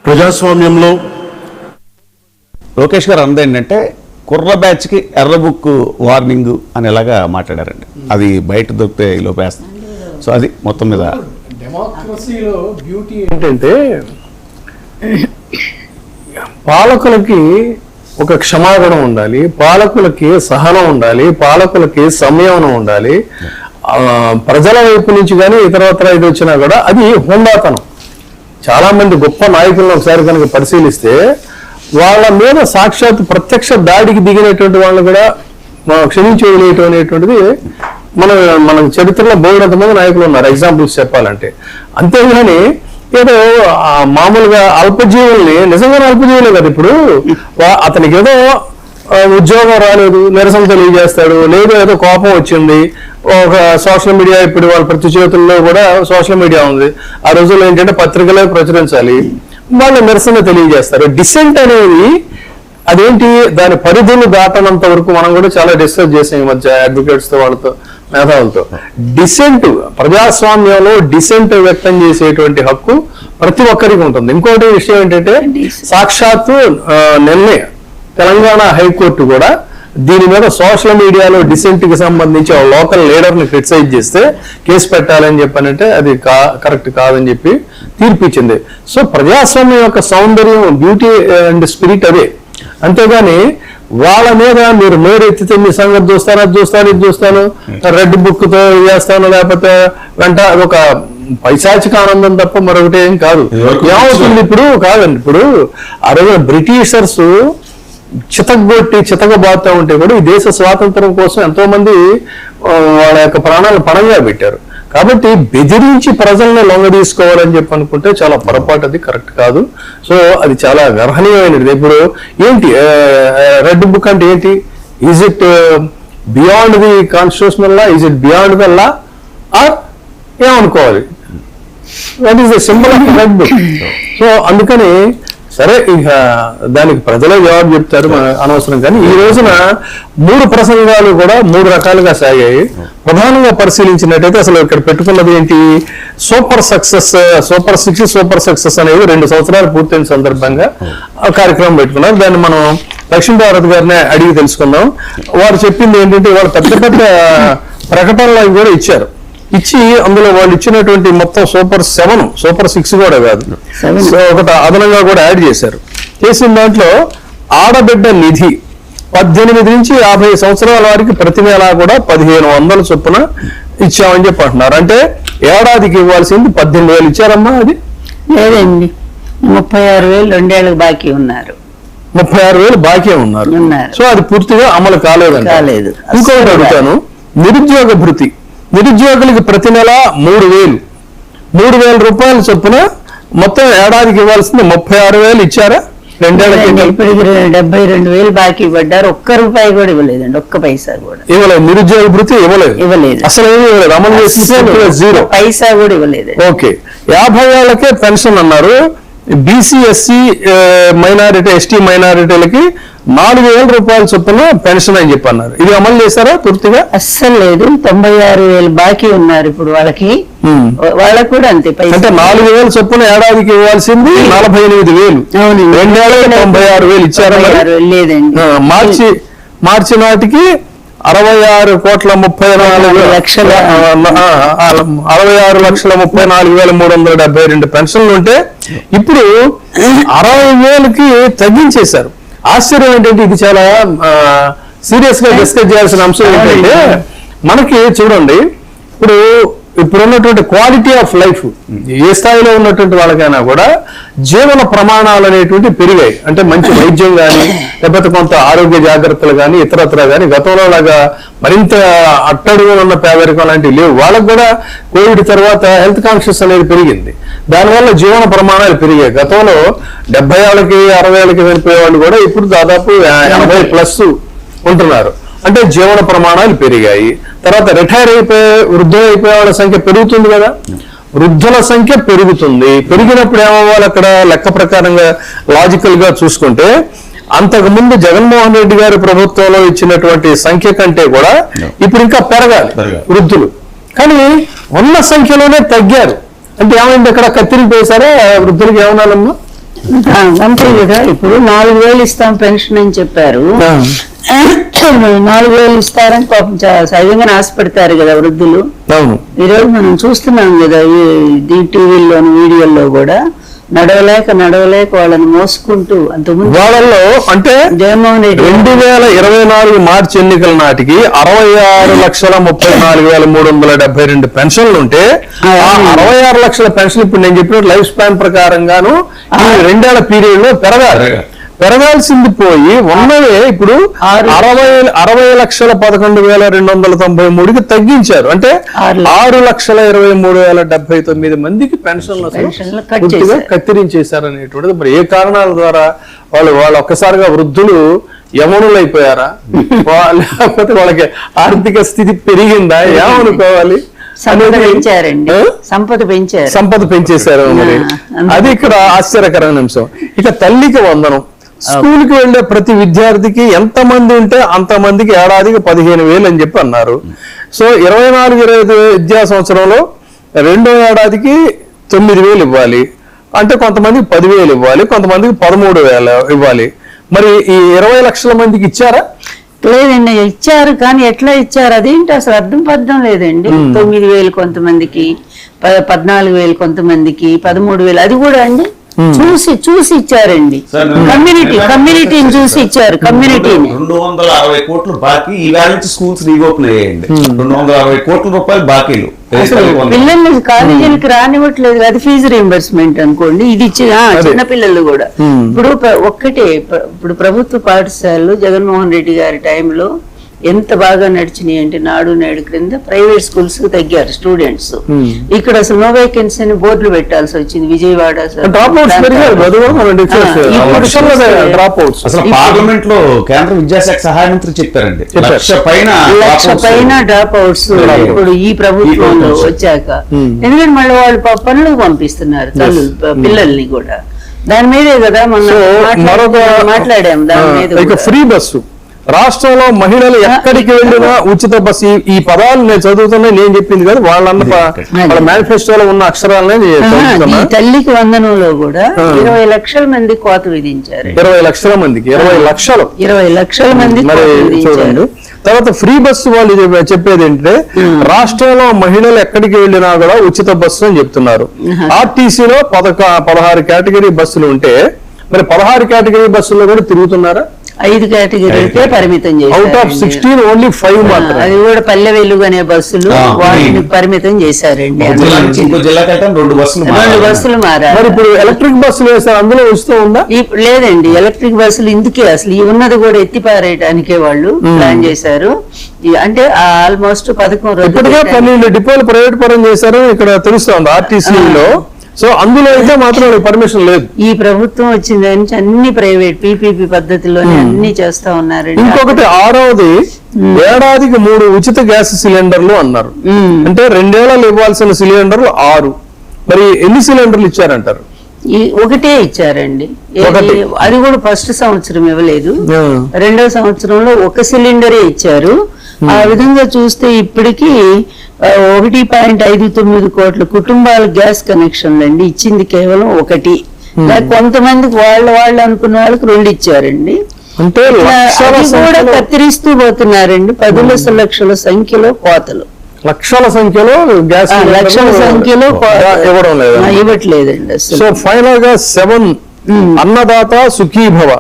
ప్రజాస్వామ్యంలో లోకేష్ గారు అన్నది ఏంటంటే కుర్ర బ్యాచ్కి ఎర్ర బుక్ వార్నింగ్ అనేలాగా మాట్లాడారండి. అది బయట దొరికితే లోపేస్తాం. సో అది మొత్తం మీద డెమోక్రసీలో బ్యూటీ ఏంటంటే పాలకులకి ఒక క్షమాగుణం ఉండాలి, పాలకులకి సహనం ఉండాలి, పాలకులకి సంయమనం ఉండాలి. ప్రజల వైపు నుంచి కానీ ఇతరత్ర ఇది వచ్చినా కూడా అది హుందాతనం. చాలా మంది గొప్ప నాయకులను ఒకసారి కనుక పరిశీలిస్తే వాళ్ళ మీద సాక్షాత్ ప్రత్యక్ష దాడికి దిగినటువంటి వాళ్ళు కూడా క్షమించి వదిలేయటం అనేటువంటిది మన చరిత్రలో బోధమంది నాయకులు ఉన్నారు, ఎగ్జాంపుల్స్ చెప్పాలంటే. అంతేగాని ఏదో మామూలుగా అల్పజీవుల్ని, నిజంగానే అల్పజీవులే కదా ఇప్పుడు, అతనికి ఏదో ఉద్యోగం రాలేదు నిరసన తెలియజేస్తాడు, లేదు ఏదో కోపం వచ్చింది, ఒక సోషల్ మీడియా, ఇప్పుడు వాళ్ళ ప్రతి చేతుల్లో కూడా సోషల్ మీడియా ఉంది. ఆ రోజుల్లో ఏంటంటే పత్రికలే ప్రచురించాలి, వాళ్ళు నిరసన తెలియజేస్తారు. డిసెంట్ అనేది అదేంటి, దాని పరిధిని దాటనంత వరకు మనం కూడా చాలా డిస్కస్ చేసాం ఈ మధ్య అడ్వకేట్స్ తో, వాళ్ళతో, మేధావులతో. డిసెంట్, ప్రజాస్వామ్యంలో డిసెంట్ వ్యక్తం చేసేటువంటి హక్కు ప్రతి ఒక్కరికి ఉంటుంది. ఇంకోటి విషయం ఏంటంటే సాక్షాత్తు నిన్నే తెలంగాణ హైకోర్టు కూడా దీని మీద సోషల్ మీడియాలో డిసెంట్ కి సంబంధించి లోకల్ లీడర్ ని క్రిటిసైజ్ చేస్తే కేసు పెట్టాలని చెప్పానంటే అది కరెక్ట్ కాదని చెప్పి తీర్పిచ్చింది. సో ప్రజాస్వామ్యం యొక్క సౌందర్యం, బ్యూటీ అండ్ స్పిరిట్ అదే. అంతేగాని వాళ్ళ మీద మీరు నోరెత్తితే మీ సంగతి చూస్తాను, అది చూస్తాను, ఇది చూస్తాను, రెడ్ బుక్ తో చేస్తాను, లేకపోతే వెంట ఒక పైశాచిక ఆనందం తప్ప మరొకటి ఏం కాదు. ఏమవుతుంది ఇప్పుడు కాదండి, ఇప్పుడు ఆ రోజు బ్రిటిషర్స్ చితకబాతా ఉంటే కూడా ఈ దేశ స్వాతంత్రం కోసం ఎంతో మంది వాళ్ళ యొక్క ప్రాణాలను పణంగా పెట్టారు. కాబట్టి బెదిరించి ప్రజల్ని లొంగ తీసుకోవాలని చెప్పి అనుకుంటే చాలా పొరపాటు, అది కరెక్ట్ కాదు. సో అది చాలా గర్హనీయమైనది. ఇప్పుడు ఏంటి రెడ్ బుక్ అంటే ఏంటి? Is it beyond the constitutional law, is it beyond the law, or ఏమనుకోవాలి? That is the symbol of red book. So అందుకని సరే, ఇక దానికి ప్రజలే జవాబు చెప్తారు, అనవసరం. కానీ ఈ రోజున 3 ప్రసంగాలు కూడా 3 రకాలుగా సాగాయి. ప్రధానంగా పరిశీలించినట్టయితే అసలు ఇక్కడ పెట్టుకున్నది ఏంటి, super success, super 6, super success అనేవి 2 సంవత్సరాలు పూర్తయిన సందర్భంగా ఆ కార్యక్రమం పెట్టుకున్నారు. దాన్ని మనం లక్ష్మీ భారత్ గారిని అడిగి తెలుసుకుందాం. వారు చెప్పింది ఏంటంటే వాళ్ళు పెద్ద పెద్ద ప్రకటనలు కూడా ఇచ్చారు. ఇచ్చి అందులో వాళ్ళు ఇచ్చినటువంటి మొత్తం సూపర్ 7, సూపర్ 6 కూడా కాదు, ఒకటి అదనంగా కూడా యాడ్ చేశారు. చేసిన దాంట్లో ఆడబిడ్డ నిధి 18 నుంచి 50 సంవత్సరాల వారికి ప్రతి నెల కూడా 1500 చొప్పున ఇచ్చామని చెప్పి అంటున్నారు. అంటే ఏడాదికి ఇవ్వాల్సింది 18,000 ఇచ్చారమ్మా. అది లేదండి, 36,000 2 ఏళ్ళకి బాకీ ఉన్నారు. 36,000 బాకీ ఉన్నారు. సో అది పూర్తిగా అమలు కాలేదు. ఇంకొకటి అడుగుతాను, నిరుద్యోగ భృతి, నిరుద్యోగులకి ప్రతి నెల 3,000 రూపాయల చొప్పున మొత్తం ఏడాదికి ఇవ్వాల్సింది 36,000 ఇచ్చారా? 2 ఏళ్ళకి ఇప్పటికి 72,000 బాకీ పడ్డారు. ఒక్క రూపాయి కూడా ఇవ్వలేదండి, ఒక్క పైసా కూడా ఇవ్వలేదు. నిరుద్యోగ భృతి ఇవ్వలేదు, అసలు ఏమీ ఇవ్వలేదు. అమలు చేసి 0 పైసా కూడా ఇవ్వలేదు. ఓకే, 50 ఏళ్ళకే పెన్షన్ అన్నారు. బీసీ, ఎస్సీ మైనారిటీ, ఎస్టీ మైనారిటీలకి 4,000 రూపాయల చొప్పున పెన్షన్ అని చెప్పి అన్నారు. ఇది అమలు చేశారా పూర్తిగా? అస్సలు లేదు. 96,000 బాకీ ఉన్నారు ఇప్పుడు వాళ్ళకి వాళ్ళకు కూడా అంతే. అంటే 4,000 చొప్పున ఏడాదికి ఇవ్వాల్సింది 48,000. 2 ఏళ్ళకి 96,000 ఇచ్చారా? లేదండి. మార్చి నాటికి 66,34,372 పెన్షన్లు ఉంటే ఇప్పుడు 60,000కి తగ్గించేశారు. ఆశ్చర్యం ఏంటంటే ఇది చాలా సీరియస్ గా డిస్కస్ చేయాల్సిన అంశం ఏంటంటే మనకి చూడండి, ఇప్పుడున్నటువంటి క్వాలిటీ ఆఫ్ లైఫ్ ఏ స్థాయిలో ఉన్నటువంటి వాళ్ళకైనా కూడా జీవన ప్రమాణాలు అనేటువంటి పెరిగాయి. అంటే మంచి వైద్యం కానీ, లేకపోతే కొంత ఆరోగ్య జాగ్రత్తలు కానీ, ఇతరత్ర కానీ గతంలో లాగా మరింత అట్టడుగున ఉన్న పేదరికం లాంటివి లేవు. వాళ్ళకు కూడా కోవిడ్ తర్వాత హెల్త్ కాన్షియస్ అనేది పెరిగింది. దానివల్ల జీవన ప్రమాణాలు పెరిగాయి. గతంలో 70 ఏళ్ళకి 60 ఏళ్ళకి చనిపోయే వాళ్ళు కూడా ఇప్పుడు దాదాపు 80+ ఉంటున్నారు. అంటే జీవన ప్రమాణాలు పెరిగాయి. తర్వాత రిటైర్ వృద్ధులు అయిపోయే వాళ్ళ సంఖ్య పెరుగుతుంది కదా, వృద్ధుల సంఖ్య పెరుగుతుంది. పెరిగినప్పుడు ఏమవ్వాలి, అక్కడ లెక్క ప్రకారంగా లాజికల్ గా చూసుకుంటే అంతకుముందు జగన్మోహన్ రెడ్డి గారి ప్రభుత్వంలో ఇచ్చినటువంటి సంఖ్య కంటే కూడా ఇప్పుడు ఇంకా పెరగాలి వృద్ధులు. కానీ ఉన్న సంఖ్యలోనే తగ్గారు. అంటే ఏమైంది, ఇక్కడ కత్తిరింపేశారా వృద్ధులకి? ఏమన్నాలమ్మా, అంతే కదా. ఇప్పుడు 4,000 ఇస్తాం పెన్షన్ అని చెప్పారు. 4,000 ఇస్తారని పాపం సహజంగా ఆశపడతారు కదా వృద్ధులు. ఈరోజు మనం చూస్తున్నాం కదా ఈ టీవీల్లోను వీడియోల్లో కూడా నడవలేక వాళ్ళని మోసుకుంటూ అంతకుముందు వాళ్ళల్లో అంటే జగన్మోహన్ రెడ్డి 2024 మార్చి ఎన్నికల నాటికి 66,34,372 పెన్షన్లు ఉంటే ఆ 66 లక్షల పెన్షన్ ఇప్పుడు నేను చెప్పినట్టు లైఫ్ స్పాన్ ప్రకారంగాను ఈ 2 ఏళ్ల పీరియడ్ లో పెరగాల్సింది పోయి ఉన్నవే ఇప్పుడు 60,11,293కి తగ్గించారు. అంటే 6,23,079 మందికి పెన్షన్లు కత్తిరించేశారు అనేటువంటిది. మరి ఏ కారణాల ద్వారా వాళ్ళు ఒక్కసారిగా వృద్ధులు యమనులు అయిపోయారా, లేకపోతే వాళ్ళకి ఆర్థిక స్థితి పెరిగిందా, ఏమనుకోవాలి? సంపద పెంచేశారు. మరి అది ఇక్కడ ఆశ్చర్యకరమైన అంశం. ఇక తల్లికి వందనం. స్కూల్ కి వెళ్లే ప్రతి విద్యార్థికి ఎంత మంది ఉంటే అంత మందికి ఏడాదికి 15,000 అని చెప్పి అన్నారు. సో 24-25 విద్యా సంవత్సరంలో 2వ ఏడాదికి 9,000 ఇవ్వాలి. అంటే కొంతమందికి 10,000 ఇవ్వాలి, కొంతమందికి 13,000 ఇవ్వాలి. మరి ఈ 20 లక్షల మందికి ఇచ్చారా? లేదండి, ఇచ్చారు. కానీ ఎట్లా ఇచ్చారు అదేంటి అసలు అర్థం లేదండి. 9,000 కొంతమందికి, 14,000 కొంతమందికి, 13,000 అది కూడా అండి చూసి ఇచ్చారండి. కమ్యూనిటీని చూసి ఇచ్చారు. కమ్యూనిటీని 260 కోట్లు బాకీ. ఈ వేళ నుంచి స్కూల్స్ రీఓపెన్ అయ్యాయండి. 260 కోట్ల రూపాయలు బాకీలు పిల్లల్ని కాలేజీలకి రానివ్వట్లేదు. అది ఫీజు రీంబర్స్మెంట్ అనుకోండి. ఇది ఇచ్చిన చిన్న పిల్లలు కూడా ఇప్పుడు ఇప్పుడు ప్రభుత్వ పాఠశాలలు జగన్మోహన్ రెడ్డి గారి టైంలో ఎంత బాగా నడిచినాయి అంటే నాడు నేడు క్రింద ప్రైవేట్ స్కూల్స్ కు తగ్గారు స్టూడెంట్స్. ఇక్కడ అసలు నో వేకెన్సీ అని బోర్డులు పెట్టాల్సి వచ్చింది. విజయవాడ పార్లమెంట్ లో కేంద్ర విద్యాశాఖ సహాయ మంత్రి చెప్పారండి, 1,00,000 పైన డ్రాప్ అవుట్స్ ఇప్పుడు ఈ ప్రభుత్వంలో వచ్చాక. ఎందుకంటే మళ్ళీ వాళ్ళు పనులకు పంపిస్తున్నారు పిల్లల్ని కూడా. దాని మీదే కదా మనం మాట్లాడాము. దాని మీద ఫ్రీ బస్సు రాష్ట్రంలో మహిళలు ఎక్కడికి వెళ్ళినా ఉచిత బస్సు. ఈ పదాలు నేను చదువుతున్నా, నేను చెప్పింది కదా, వాళ్ళ మేనిఫెస్టోలో ఉన్న అక్షరాలనే. తల్లికి వందనంలో కూడా 20 లక్షల మంది కోత విధించారు. 20 లక్షల మందికి 20 లక్షల మంది చూడండి. తర్వాత ఫ్రీ బస్సు వాళ్ళు చెప్పేది ఏంటంటే రాష్ట్రంలో మహిళలు ఎక్కడికి వెళ్ళినా కూడా ఉచిత బస్సు అని చెప్తున్నారు. ఆర్టీసీలో 16 కేటగిరీ బస్సులు ఉంటే మరి 16 కేటగిరీ బస్సుల్లో కూడా తిరుగుతున్నారా? 5 కేటగిరీకే పరిమితం చేశారు. అవుట్ ఆఫ్ 16 ఓన్లీ 5 మాత్రమే. అది కూడా పల్లె వెలుగు అనే బస్సులు వాటిని పరిమితం చేశారండి. 2 బస్సులు మారారు. మరి ఇప్పుడు ఎలక్ట్రిక్ బస్సులు వేస్తారు, అందులో వస్తూ ఉందా? లేదండి, ఎలక్ట్రిక్ బస్సులు ఇందుకే అసలు ఈ ఉన్నది కూడా ఎత్తిపారేయడానికే వాళ్ళు ప్లాన్ చేశారు. అంటే ఆల్మోస్ట్ 11 ఇప్పటికే 12 డిపోలు ప్రైవేట్ పరం చేశారు ఇక్కడ తెలుస్తోంది ఆర్టీసీలో. సో అందులో అయితే మాత్రం పర్మిషన్ లేదు. ఈ ప్రభుత్వం వచ్చిన దాని నుంచి అన్ని ప్రైవేట్ పీపీపీ పద్ధతిలోనే అన్ని చేస్తా ఉన్నారు. ఇంకొకటి 6వది ఏడాదికి 3 ఉచిత గ్యాస్ సిలిండర్లు అన్నారు. అంటే 2 ఏళ్లలో ఇవ్వాల్సిన సిలిండర్లు 6. మరి ఎన్ని సిలిండర్లు ఇచ్చారంటారు? ఒకటే ఇచ్చారండి. అది కూడా ఫస్ట్ సంవత్సరం ఇవ్వలేదు, 2వ సంవత్సరంలో 1 సిలిండరే ఇచ్చారు. ఆ విధంగా చూస్తే ఇప్పటికీ 1.59 కోట్ల కుటుంబాల గ్యాస్ కనెక్షన్లు అండి ఇచ్చింది కేవలం 1. కొంతమందికి వాళ్ళు అనుకున్న వాళ్ళకి 2 ఇచ్చారండి. అంటే కూడా కత్తిరిస్తూ పోతున్నారండి. 10 లక్షల సంఖ్యలో కోతలు, లక్షల సంఖ్యలో గ్యాస్ ఇవ్వట్లేదండి. సో ఫైనల్ గా 7 అన్నదాత సుఖీభవ.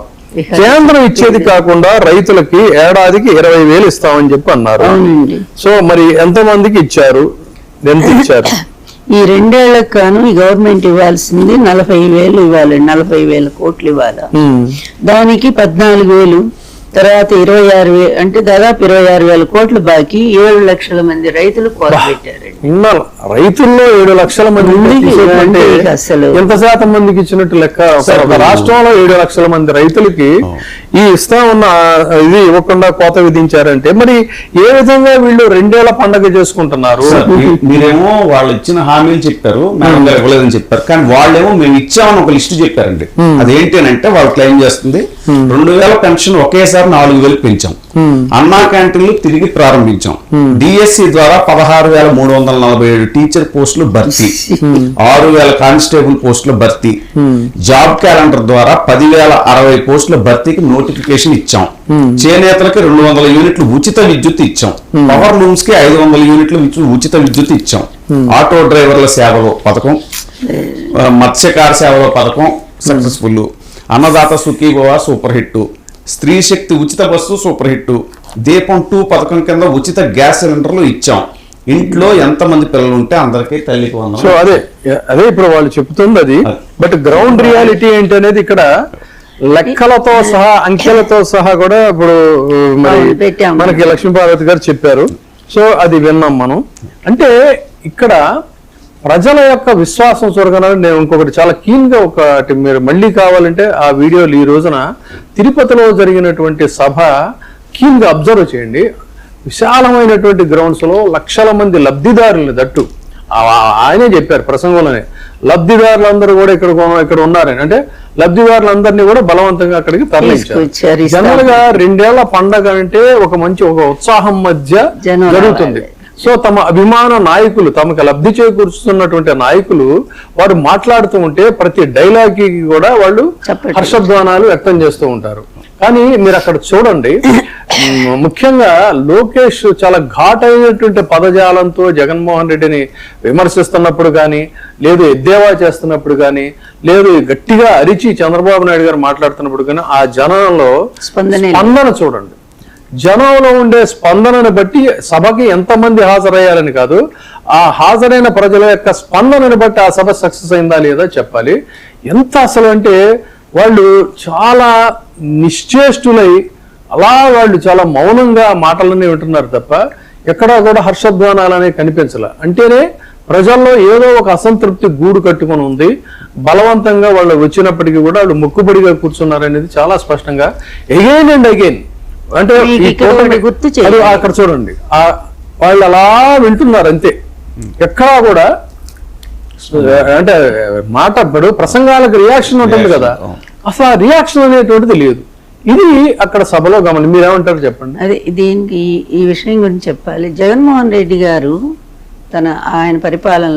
కేంద్రం ఇచ్చేది కాకుండా రైతులకి ఏడాదికి 20,000 ఇస్తామని చెప్పి అన్నారు. సో మరి ఎంత మందికి ఇచ్చారు, ఎంత ఇచ్చారు? ఈ 2 ఏళ్లకు గాను ఈ గవర్నమెంట్ ఇవ్వాల్సింది 40,000 ఇవ్వాలండి. 40,000 కోట్లు ఇవ్వాలి. దానికి 14,000, తర్వాత 26,000 అంటే దాదాపు 26,000 కోట్లు బాకీ. 7 లక్షల మంది రైతులు కోత పెట్టారండి. రైతుల్లో 7 లక్షల మంది అసలు ఎంత శాతం మందికి ఇచ్చినట్టు లెక్క? రాష్ట్రంలో 7 లక్షల మంది రైతులకి ఈ ఇస్తా ఉన్న ఇది ఇవ్వకుండా కోత విధించారంటే మరి ఏ విధంగా వీళ్ళు 2 ఏళ్ల పండుగ చేసుకుంటున్నారు? మీరేమో వాళ్ళు ఇచ్చిన హామీలు చెప్పారు, మేడం గారు ఇవ్వలేదని చెప్పారు. కానీ వాళ్ళేమో మేము ఇచ్చామని ఒక లిస్టు చెప్పారండి. అదేంటి అని అంటే వాళ్ళు క్లెయిమ్ చేస్తుంది 2,000 పెన్షన్ ఒకేసారి ఒకేసారి 4,000 పెంచాం. అన్నా క్యాంటీన్లు తిరిగి ప్రారంభించాం. డిఎస్సి ద్వారా 16,347 టీచర్ పోస్టులు భర్తీ, 6,000 కానిస్టేబుల్ పోస్టుల భర్తీ, జాబ్ క్యాలెండర్ ద్వారా 10,060 పోస్టుల భర్తీకి నోటిఫికేషన్ ఇచ్చాం. చేనేతలకి 200 యూనిట్లు ఉచిత విద్యుత్ ఇచ్చాం. పవర్ లూమ్స్ కి 500 యూనిట్లు ఉచిత విద్యుత్ ఇచ్చాం. ఆటో డ్రైవర్ల సేవలో పథకం, మత్స్యకార సేవలో పథకం successful, Annadata Sukhibhava super hit, స్త్రీ శక్తి ఉచిత బస్సు సూపర్ హిట్, దీపం 2 పథకం కింద ఉచిత గ్యాస్ సిలిండర్లు ఇచ్చాం. ఇంట్లో ఎంతమంది పిల్లలు ఉంటే అందరికీ తల్లికి వందనం. సో అదే ఇప్పుడు వాళ్ళు చెప్తుంది అది. బట్ గ్రౌండ్ రియాలిటీ ఏంటి అనేది ఇక్కడ లెక్కలతో సహా అంకెలతో సహా కూడా ఇప్పుడు మరి మనకి లక్ష్మీపార్వతి గారు చెప్పారు. సో అది విన్నాం మనం. అంటే ఇక్కడ ప్రజల యొక్క విశ్వాసం చూరగలని నేను ఇంకొకటి చాలా కీన్ గా ఒకటి మీరు మళ్ళీ కావాలంటే ఆ వీడియోలు ఈ రోజున తిరుపతిలో జరిగినటువంటి సభ కీన్ గా అబ్జర్వ్ చేయండి. విశాలమైనటువంటి గ్రౌండ్స్ లో లక్షల మంది లబ్ధిదారులు, దట్టు ఆయనే చెప్పారు ప్రసంగంలోనే, లబ్ధిదారులందరూ కూడా ఇక్కడ ఉన్నారని. అంటే లబ్ధిదారులందరినీ కూడా బలవంతంగా అక్కడికి తరలించారు. జనరల్ గా 2 ఏళ్ల పండగ అంటే ఒక ఉత్సాహం మధ్య జరుగుతుంది. సో తమ అభిమాన నాయకులు, తమకు లబ్ధి చేకూరుస్తున్నటువంటి నాయకులు వారు మాట్లాడుతూ ఉంటే ప్రతి డైలాగ్ కి కూడా వాళ్ళు హర్షధ్వానాలు వ్యక్తం చేస్తూ ఉంటారు. కానీ మీరు అక్కడ చూడండి, ముఖ్యంగా లోకేష్ చాలా ఘాటైనటువంటి పదజాలంతో జగన్మోహన్ రెడ్డిని విమర్శిస్తున్నప్పుడు కానీ, లేదు ఎద్దేవా చేస్తున్నప్పుడు కానీ, లేదు గట్టిగా అరిచి చంద్రబాబు నాయుడు గారు మాట్లాడుతున్నప్పుడు కానీ ఆ జనంలో స్పందన చూడండి. జనంలో ఉండే స్పందనను బట్టి సభకి ఎంతమంది హాజరయ్యారని కాదు, ఆ హాజరైన ప్రజల యొక్క స్పందనను బట్టి ఆ సభ సక్సెస్ అయిందా లేదా చెప్పాలి. ఎంత అసలు అంటే వాళ్ళు చాలా నిశ్చేష్టులై అలా వాళ్ళు చాలా మౌనంగా మాటలన్నీ వింటున్నారు తప్ప ఎక్కడా కూడా హర్షధ్వానాలనే కనిపించలే. అంటేనే ప్రజల్లో ఏదో ఒక అసంతృప్తి గూడు కట్టుకొని ఉంది. బలవంతంగా వాళ్ళు వచ్చినప్పటికీ కూడా వాళ్ళు మొక్కుబడిగా కూర్చున్నారనేది చాలా స్పష్టంగా అగైన్ అండ్ అగైన్. అంటే అక్కడ చూడండి, వాళ్ళు అలా వింటున్నారు అంతే. ఎక్కడా కూడా అంటే మాట ఇప్పుడు ప్రసంగాలకు రియాక్షన్ ఉంటుంది కదా, అసలు ఆ రియాక్షన్ అనేటువంటిది లేదు. ఇది అక్కడ సభలో గమని మీరేమంటారు చెప్పండి. అదే దీనికి ఈ విషయం గురించి చెప్పాలి. జగన్మోహన్ రెడ్డి గారు ఆయన పరిపాలన